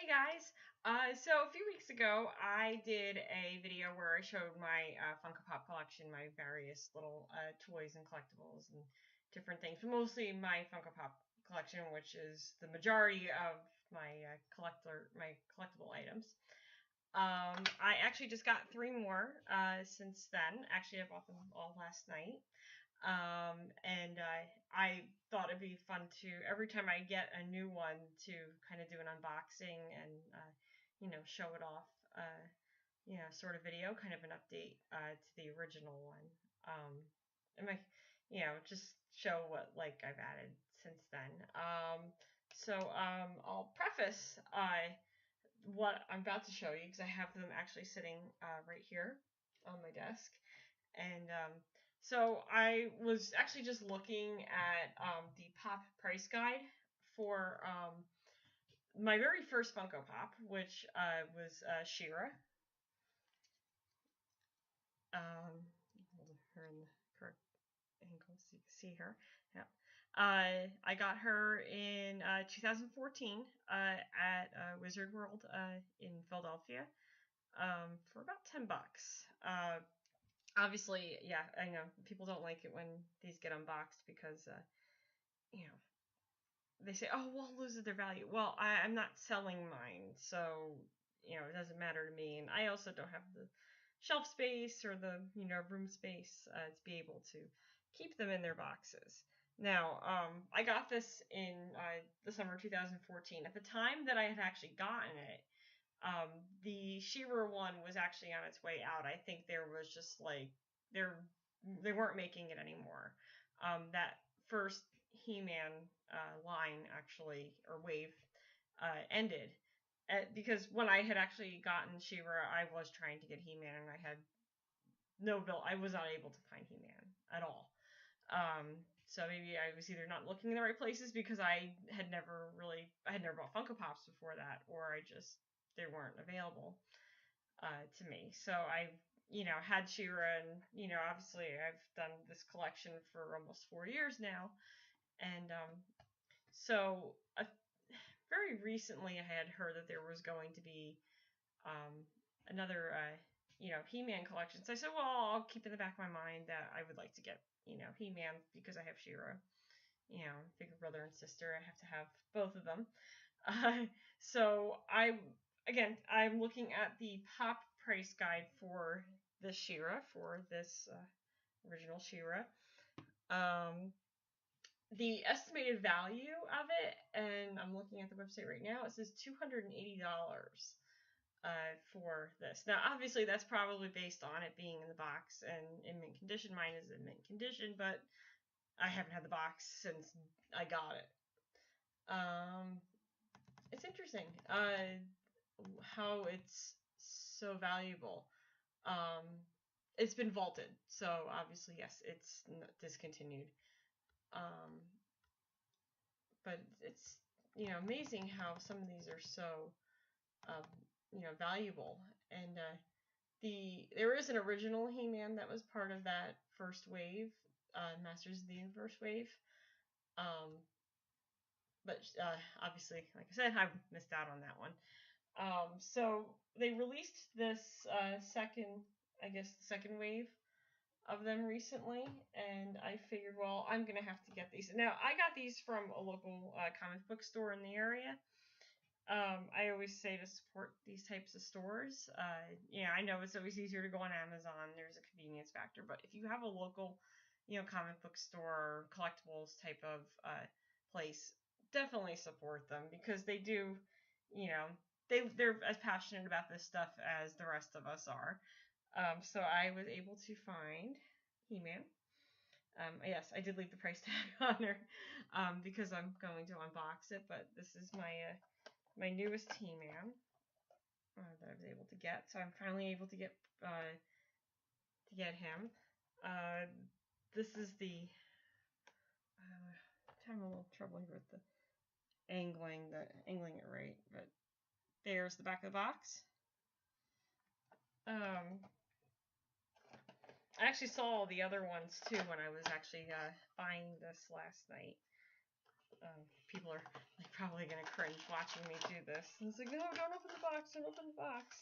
Hey guys! So a few weeks ago, I did a video where I showed my Funko Pop collection, my various little toys and collectibles and different things, but mostly my Funko Pop collection, which is the majority of my collectible items. I actually just got 3 more since then. Actually, I bought them all last night. And I thought it'd be fun to, every time I get a new one, to kind of do an unboxing and, show it off, sort of video, kind of an update to the original one. And just show what, like, I've added since then. I'll preface what I'm about to show you, because I have them actually sitting right here on my desk. And so I was actually just looking at the Pop price guide for my very first Funko Pop, which was She-Ra. Hold her in the correct angle so you can see her. Yeah. I got her in 2014 at Wizard World in Philadelphia for about $10. Obviously, yeah, I know people don't like it when these get unboxed because, they say, oh, well, it loses their value. Well, I'm not selling mine, so, it doesn't matter to me. And I also don't have the shelf space or the, room space to be able to keep them in their boxes. Now, I got this in the summer 2014. At the time that I had actually gotten it, the She-Ra one was actually on its way out. I think there was just like they weren't making it anymore. That first He-Man line actually, or wave, ended because when I had actually gotten She-Ra, I was trying to get He-Man and I had no bill. I was not able to find He-Man at all. So maybe I was either not looking in the right places because I had never bought Funko Pops before that, or they weren't available to me. So I, had She-Ra, and, obviously I've done this collection for almost 4 years now. And so very recently I had heard that there was going to be another, He-Man collection. So I said, well, I'll keep in the back of my mind that I would like to get, He-Man because I have She-Ra. Bigger brother and sister. I have to have both of them. So I'm looking at the Pop price guide for this She-Ra, for this original She-Ra. The estimated value of it, and I'm looking at the website right now, it says $280 for this. Now, obviously, that's probably based on it being in the box and in mint condition. Mine is in mint condition, but I haven't had the box since I got it. It's interesting how it's so valuable. It's been vaulted, so obviously, yes, it's discontinued. But it's, amazing how some of these are so, valuable. And there is an original He-Man that was part of that first wave, Masters of the Universe wave. But obviously, like I said, I missed out on that one. So they released this second wave of them recently, and I figured, well, I'm gonna have to get these. Now, I got these from a local comic book store in the area. I always say to support these types of stores. I know it's always easier to go on Amazon. There's a convenience factor, but if you have a local, comic book store, collectibles type of place, definitely support them, because they do, they're as passionate about this stuff as the rest of us are. So I was able to find He-Man. Yes, I did leave the price tag on her because I'm going to unbox it, but this is my newest He-Man that I was able to get. So I'm finally able to get him. This is the I'm having a little trouble here with the angling it right, but there's the back of the box. I actually saw the other ones too when I was actually buying this last night. people are like probably gonna cringe watching me do this. And it's like, no, don't open the box, don't open the box.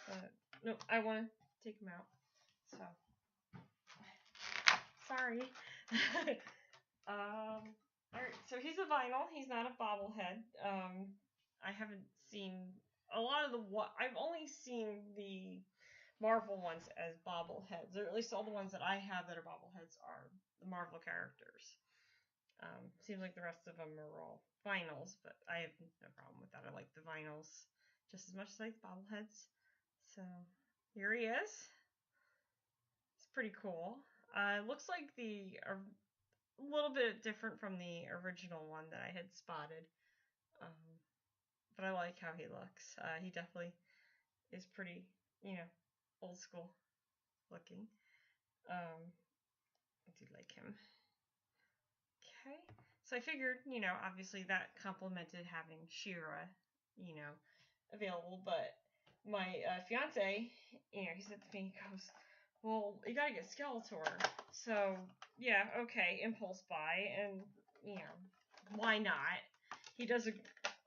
But no, I want to take them out. So sorry. Alright, so he's a vinyl. He's not a bobblehead. I haven't seen a lot of I've only seen the Marvel ones as bobbleheads, or at least all the ones that I have that are bobbleheads are the Marvel characters. Seems like the rest of them are all vinyls, but I have no problem with that. I like the vinyls just as much as I like the bobbleheads. So here he is. It's pretty cool. Looks like a little bit different from the original one that I had spotted. But I like how he looks. He definitely is pretty, old school looking. I do like him. Okay. So I figured, obviously that complemented having She-Ra, available. But my fiance, he said to me, he goes, well, you gotta get Skeletor. So, yeah, okay, impulse buy. And, why not? He does a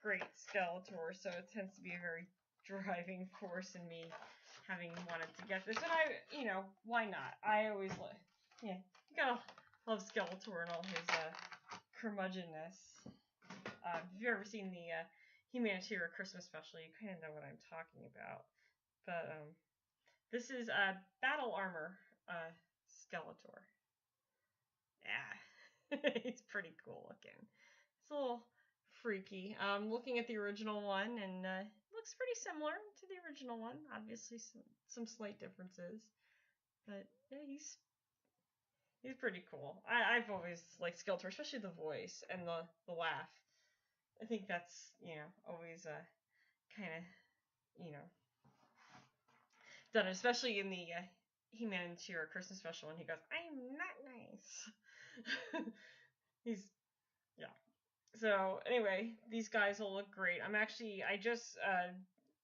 great Skeletor, so it tends to be a very driving force in me having wanted to get this. And why not? I always you gotta love Skeletor and all his curmudgeonness. If you've ever seen the Humanitarian Christmas special, you kind of know what I'm talking about. But this is Battle Armor Skeletor. Yeah, he's pretty cool looking. It's a little freaky. Looking at the original one, and looks pretty similar to the original one. Obviously, some slight differences, but yeah, he's pretty cool. I've always liked Skeletor, especially the voice and the laugh. I think that's always kind of done, especially in the Humanitarian Christmas special when he goes, "I'm not nice." He's So anyway, these guys will look great. I just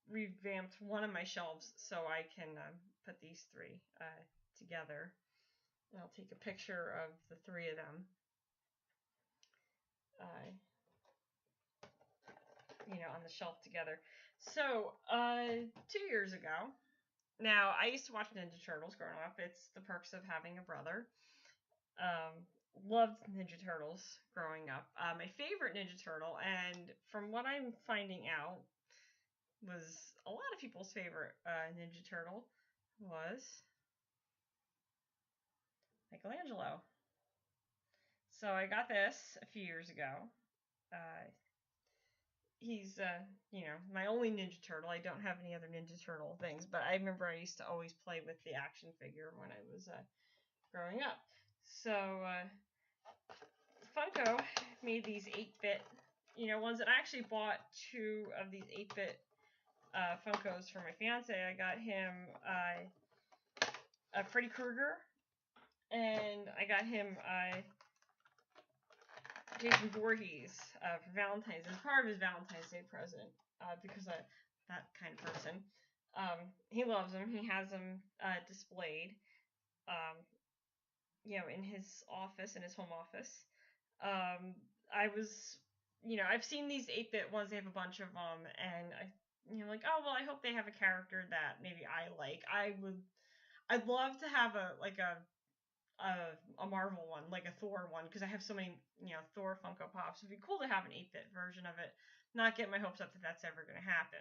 revamped one of my shelves so I can put these three together. And I'll take a picture of the three of them. On the shelf together. So 2 years ago, now I used to watch Ninja Turtles growing up. It's the perks of having a brother. Loved Ninja Turtles growing up. My favorite Ninja Turtle, and from what I'm finding out, was a lot of people's favorite Ninja Turtle, was Michelangelo. So I got this a few years ago. He's, my only Ninja Turtle. I don't have any other Ninja Turtle things, but I remember I used to always play with the action figure when I was growing up. So Funko made these 8-bit, ones, and I actually bought 2 of these 8-bit Funkos for my fiance. I got him Freddy Krueger, and I got him Jason Voorhees for Valentine's. As part of his Valentine's Day present, because I'm that kind of person. He loves them. He has them displayed, in his office, in his home office. I was, I've seen these 8-bit ones. They have a bunch of them, and like, oh well, I hope they have a character that maybe I like. I'd love to have a Marvel one, like a Thor one, because I have so many, Thor Funko Pops. It'd be cool to have an 8-bit version of it. Not get my hopes up that that's ever going to happen.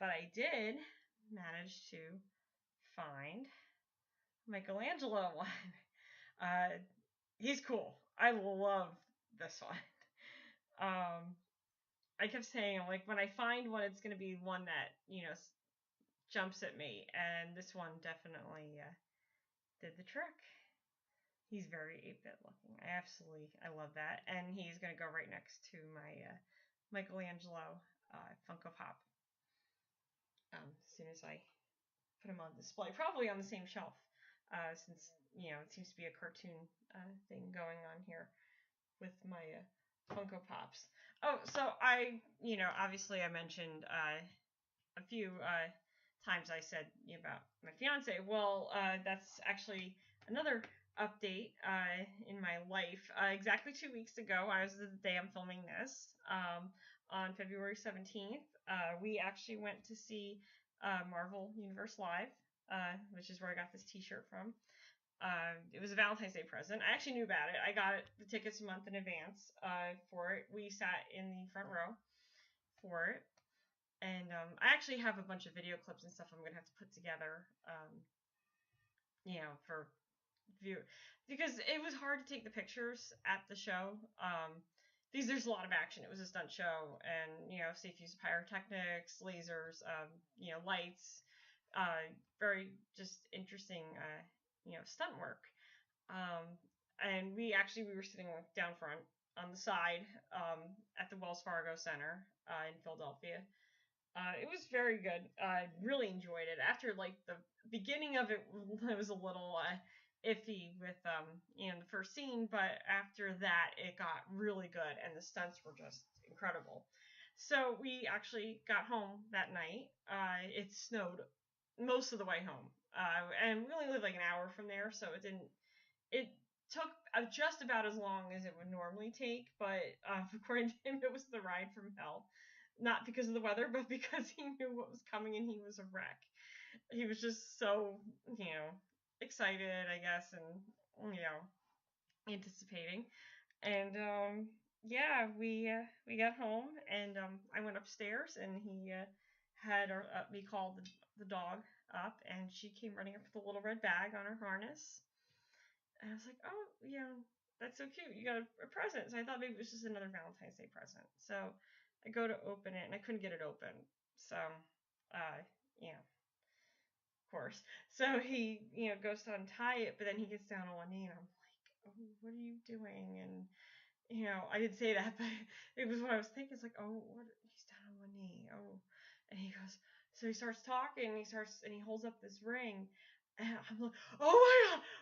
But I did manage to find Michelangelo one. He's cool. I love this one. I kept saying, like, when I find one, it's going to be one that, jumps at me. And this one definitely did the trick. He's very 8-bit looking. I love that. And he's going to go right next to my Michelangelo Funko Pop. As soon as I put him on display. Probably on the same shelf. Since, it seems to be a cartoon thing going on here with my Funko Pops. Oh, so obviously I mentioned a few times I said about my fiance. Well, that's actually another update in my life. Exactly 2 weeks ago, as the day I'm filming this, on February 17th, we actually went to see Marvel Universe Live, which is where I got this t-shirt from. It was a Valentine's Day present. I actually knew about it. I got the tickets a month in advance for it. We sat in the front row for it. And I actually have a bunch of video clips and stuff I'm going to have to put together, for view, because it was hard to take the pictures at the show. Because there's a lot of action. It was a stunt show, and safe use of pyrotechnics, lasers, lights, very just interesting, stunt work. And we were sitting down front on the side, at the Wells Fargo Center in Philadelphia. It was very good. I really enjoyed it. After like the beginning of it, it was a little iffy with the first scene, but after that it got really good, and the stunts were just incredible. So we actually got home that night. It snowed most of the way home, and we only live like an hour from there, so it didn't. It took just about as long as it would normally take, but according to him, it was the ride from hell. Not because of the weather, but because he knew what was coming and he was a wreck. He was just so, excited, I guess, and, anticipating. And, yeah, we got home, and I went upstairs, and he had me call the dog up, and she came running up with a little red bag on her harness. And I was like, oh, that's so cute. You got a present. So I thought maybe it was just another Valentine's Day present. So I go to open it, and I couldn't get it open. So, of course. So he, goes to untie it, but then he gets down on one knee, and I'm like, oh, what are you doing? And, I didn't say that, but it was what I was thinking. It's like, oh, what? He's down on one knee. Oh. And he goes, so he starts talking, and he holds up this ring. And I'm like, oh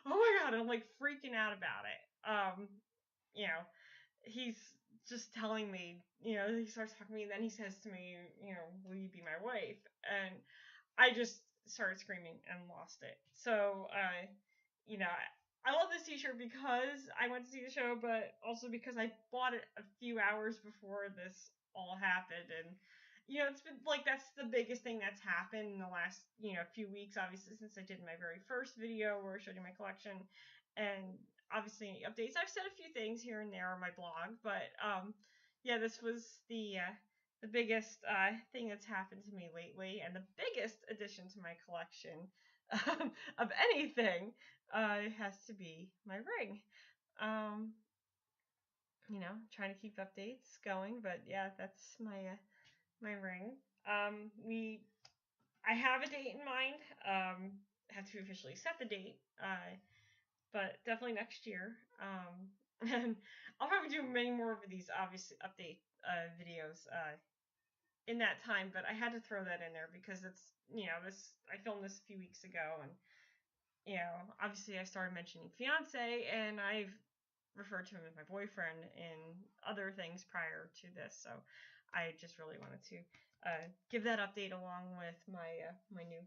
my god, and I'm like freaking out about it. He's just telling me, he starts talking to me, and then he says to me, will you be my wife? And I just started screaming and lost it. So, I love this t-shirt because I went to see the show, but also because I bought it a few hours before this all happened. And, it's been like, that's the biggest thing that's happened in the last, few weeks, obviously, since I did my very first video where I showed you my collection. And obviously any updates. I've said a few things here and there on my blog, but, this was the biggest thing that's happened to me lately, and the biggest addition to my collection of anything has to be my ring. Trying to keep updates going, but yeah, that's my ring. I have a date in mind. Have to officially set the date, but definitely next year. And I'll probably do many more of these obvious update videos in that time, but I had to throw that in there because it's, I filmed this a few weeks ago, and, obviously I started mentioning fiance, and I've referred to him as my boyfriend in other things prior to this, so I just really wanted to give that update along with my new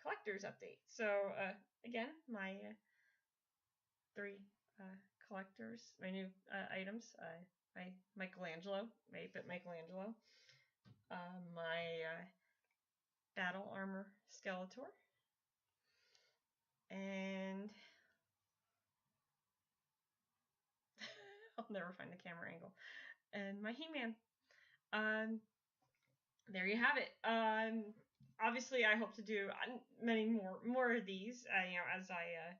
collector's update. So, again, my three collectors, my new items, my Michelangelo, my battle armor Skeletor, and I'll never find the camera angle, and my He-Man. There you have it. Obviously, I hope to do many more of these. As I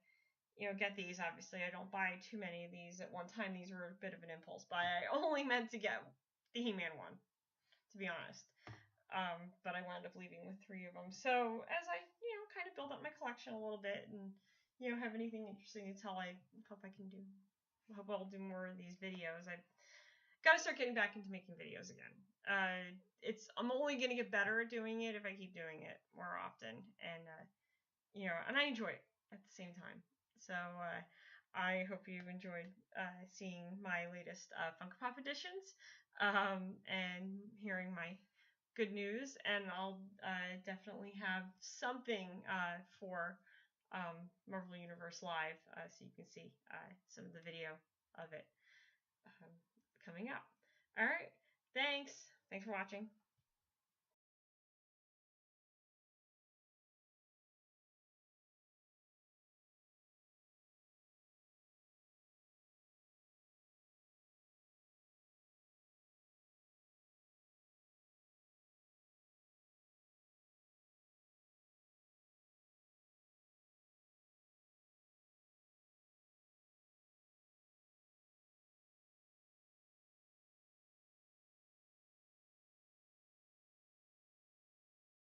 get these. Obviously, I don't buy too many of these at one time. These were a bit of an impulse buy. I only meant to get the He-Man one, to be honest. But I wound up leaving with 3 of them. So as I, kind of build up my collection a little bit, and, have anything interesting to tell, I hope I can do. I hope I'll do more of these videos. I've got to start getting back into making videos again. I'm only gonna get better at doing it if I keep doing it more often, and and I enjoy it at the same time. So I hope you enjoyed seeing my latest Funko Pop editions, and hearing my good news. And I'll definitely have something for Marvel Universe Live, so you can see some of the video of it coming up. All right, thanks for watching.